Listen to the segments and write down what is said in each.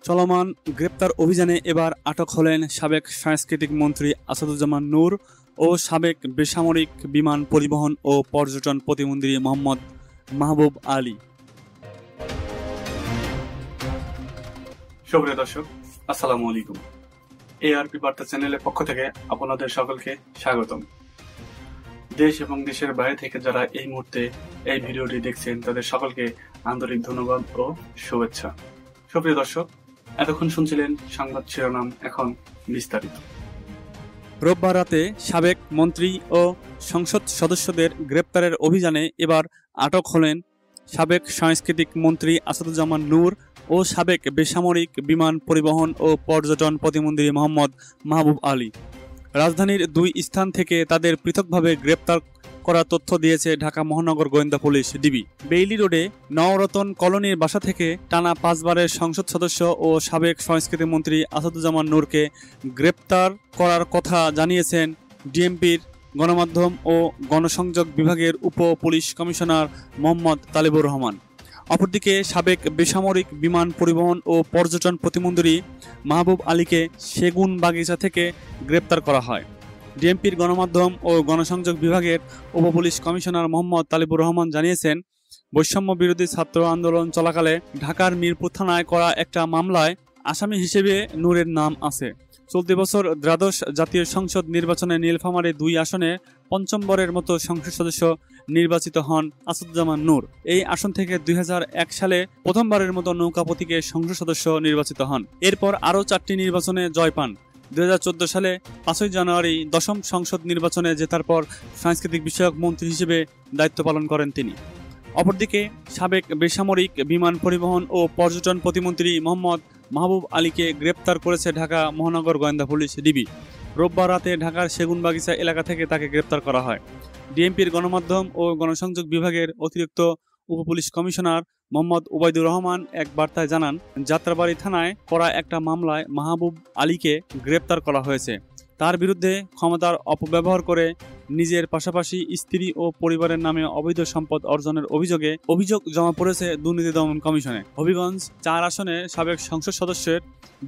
চলমান গ্রেপ্তার অভিযানে এবার আটক হলেন সাবেক সাংস্কৃতিক মন্ত্রী আসাদুজ্জামান নূর ও সাবেক বেসামরিক বিমান পরিবহন ও পর্যটন প্রতিমন্ত্রী মোহাম্মদ মাহবুব আলী। সুপ্রিয় দর্শক, আসসালামু আলাইকুম। এআরপি বার্তা চ্যানেলের পক্ষ থেকে আপনাদের সকলকে স্বাগতম। দেশ এবং দেশের বাইরে থেকে যারা এই মুহূর্তে এই ভিডিওটি দেখছেন তাদের সকলকে আন্তরিক ধন্যবাদ ও শুভেচ্ছা। সুপ্রিয় দর্শক, এতক্ষণ শুনছিলেন সংবাদ শিরোনাম, এখন বিস্তারিত। রোববার রাতে সাবেক মন্ত্রী ও সংসদ সদস্যদের গ্রেপ্তারের অভিযানে এবার আটক হলেন সাবেক সাংস্কৃতিক মন্ত্রী আসাদুজ্জামান নূর ও সাবেক বেসামরিক বিমান পরিবহন ও পর্যটন প্রতিমন্ত্রী মোহাম্মদ মাহবুব আলী। রাজধানীর দুই স্থান থেকে তাদের পৃথকভাবে গ্রেপ্তার করার তথ্য দিয়েছে ঢাকা মহানগর গোয়েন্দা পুলিশ ডিবি। বেইলি রোডে নওরতন কলোনির বাসা থেকে টানা 5 বারের সংসদ সদস্য ও সাবেক সংস্কৃতি মন্ত্রী আসাদুজ্জামান নূরকে গ্রেপ্তার করার কথা জানিয়েছেন ডিএমপির গণমাধ্যম ও গণসংযোগ বিভাগের উপ পুলিশ কমিশনার মোহাম্মদ তালিবুর রহমান। অপরদিকে সাবেক বেসামরিক বিমান পরিবহন ও পর্যটন প্রতিমন্ত্রী মাহবুব আলীকে সেগুন বাগিচা থেকে গ্রেপ্তার করা হয়। ডিএমপির গণমাধ্যম ও গণসংযোগ বিভাগের উপ পুলিশ কমিশনার মোহাম্মদ তালিবুর রহমান জানিয়েছেন, বৈষম্য বিরোধী ছাত্র আন্দোলন চলাকালে ঢাকার মিরপুর থানায় করা একটা মামলায় আসামি হিসেবে নূরের নাম আছে। চলতি বছর দ্বাদশ জাতীয় সংসদ নির্বাচনে নীলফামারী 2 আসনে পঞ্চমবারের মতো সংসদ সদস্য নির্বাচিত হন আসাদুজ্জামান নূর। এই আসন থেকে 2001 সালে প্রথমবারের মতো নৌকা প্রতীকে সংসদ সদস্য নির্বাচিত হন। এরপর আরও 4টি নির্বাচনে জয় পান। 2014 সালে 5ই জানুয়ারি 10ম সংসদ নির্বাচনে জেতার পর সাংস্কৃতিক বিষয়ক মন্ত্রী হিসেবে দায়িত্ব পালন করেন তিনি। অপরদিকে সাবেক বেসামরিক বিমান পরিবহন ও পর্যটন প্রতিমন্ত্রী মোহাম্মদ মাহবুব আলীকে গ্রেপ্তার করেছে ঢাকা মহানগর গোয়েন্দা পুলিশ ডিবি। রোববার রাতে ঢাকার সেগুনবাগিচা এলাকা থেকে তাকে গ্রেপ্তার করা হয়। ডিএমপির গণমাধ্যম ও গণসংযোগ বিভাগের অতিরিক্ত উপপুলিশ কমিশনার মোহাম্মদ ওবায়দুর রহমান এক বার্তায় জানান, যাত্রাবাড়ী থানায় করা একটা মামলায় মাহবুব আলীকে গ্রেপ্তার করা হয়েছে। তার বিরুদ্ধে ক্ষমতার অপব্যবহার করে নিজের পাশাপাশি স্ত্রী ও পরিবারের নামে অবৈধ সম্পদ অর্জনের অভিযোগ জমা পড়েছে দুর্নীতি দমন কমিশনে। হবিগঞ্জ 4 আসনের সাবেক সংসদ সদস্যের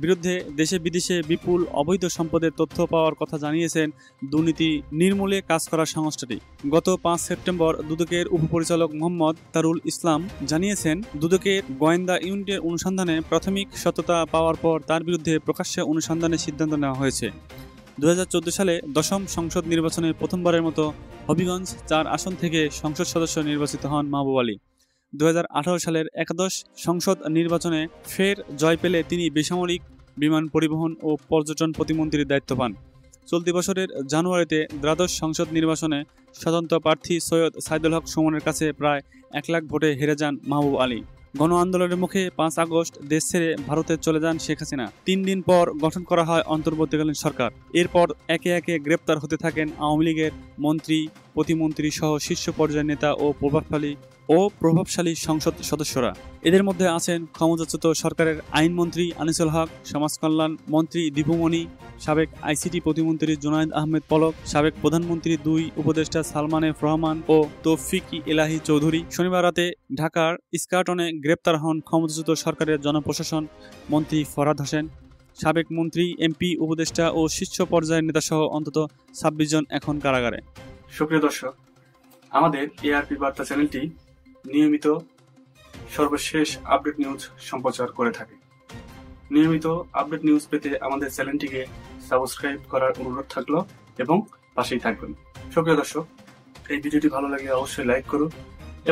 বিরুদ্ধে দেশে বিদেশে বিপুল অবৈধ সম্পদের তথ্য পাওয়ার কথা জানিয়েছেন দুর্নীতি নির্মূলে কাজ করা সংস্থাটি। গত 5 সেপ্টেম্বর দুদকের উপপরিচালক মোহাম্মদ তারুল ইসলাম জানিয়েছেন, দুদকের গোয়েন্দা ইউনিটের অনুসন্ধানে প্রাথমিক সত্যতা পাওয়ার পর তার বিরুদ্ধে প্রকাশ্যে অনুসন্ধানের সিদ্ধান্ত নেওয়া হয়েছে। 2014 সালে 10ম সংসদ নির্বাচনে প্রথমবারের মতো হবিগঞ্জ 4 আসন থেকে সংসদ সদস্য নির্বাচিত হন মাহবুব আলী। 2018 সালের একাদশ সংসদ নির্বাচনে ফের জয় পেলে তিনি বেসামরিক বিমান পরিবহন ও পর্যটন প্রতিমন্ত্রীর দায়িত্ব পান। চলতি বছরের জানুয়ারিতে দ্বাদশ সংসদ নির্বাচনে স্বতন্ত্র প্রার্থী সৈয়দ সাইদুল হক সুমনের কাছে প্রায় 1 লাখ ভোটে হেরে যান মাহবুব আলী। গণ আন্দোলনের মুখে 5 আগস্ট দেশ ছেড়ে ভারতে চলে যান শেখ হাসিনা। 3 দিন পর গঠন করা হয় অন্তর্বর্তীকালীন সরকার। এরপর একে একে গ্রেপ্তার হতে থাকেন আওয়ামী লীগের মন্ত্রী, প্রতিমন্ত্রী সহ শীর্ষ পর্যায়ের নেতা ও প্রভাবশালী সংসদ সদস্যরা। এদের মধ্যে আছেন ক্ষমতাচ্যুত সরকারের আইনমন্ত্রী আনিসুল হক, সমাজ কল্যাণ মন্ত্রী দীপুমণি, সাবেক আইসিটি প্রতিমন্ত্রী জুনায়েদ আহমেদ পলক, সাবেক প্রধানমন্ত্রী 2 উপদেষ্টা সালমান এফ রহমান ও তৌফিক এলাহি চৌধুরী। শনিবার রাতে ঢাকার ইস্কাটনে গ্রেপ্তার হন ক্ষমতাচ্যুত সরকারের জনপ্রশাসন মন্ত্রী ফরহাদ হোসেন। সাবেক মন্ত্রী, এমপি, উপদেষ্টা ও শীর্ষ পর্যায়ের নেতাসহ অন্তত 26 জন এখন কারাগারে। সুপ্রিয় দর্শক, আমাদের এআরপি বার্তা চ্যানেলটি নিয়মিত সর্বশেষ আপডেট নিউজ সম্প্রচার করে থাকে। নিয়মিত আপডেট নিউজ পেতে আমাদের চ্যানেলটিকে সাবস্ক্রাইব করার অনুরোধ থাকলো এবং পাশেই থাকবেন। সুপ্রিয় দর্শক, এই ভিডিওটি ভালো লাগলে অবশ্যই লাইক করুন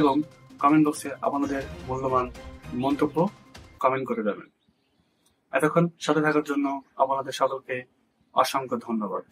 এবং কমেন্ট বক্সে আপনাদের মূল্যবান মন্তব্য কমেন্ট করে দেবেন। এতক্ষণ সাথে থাকার জন্য আপনাদের সকলকে অসংখ্য ধন্যবাদ।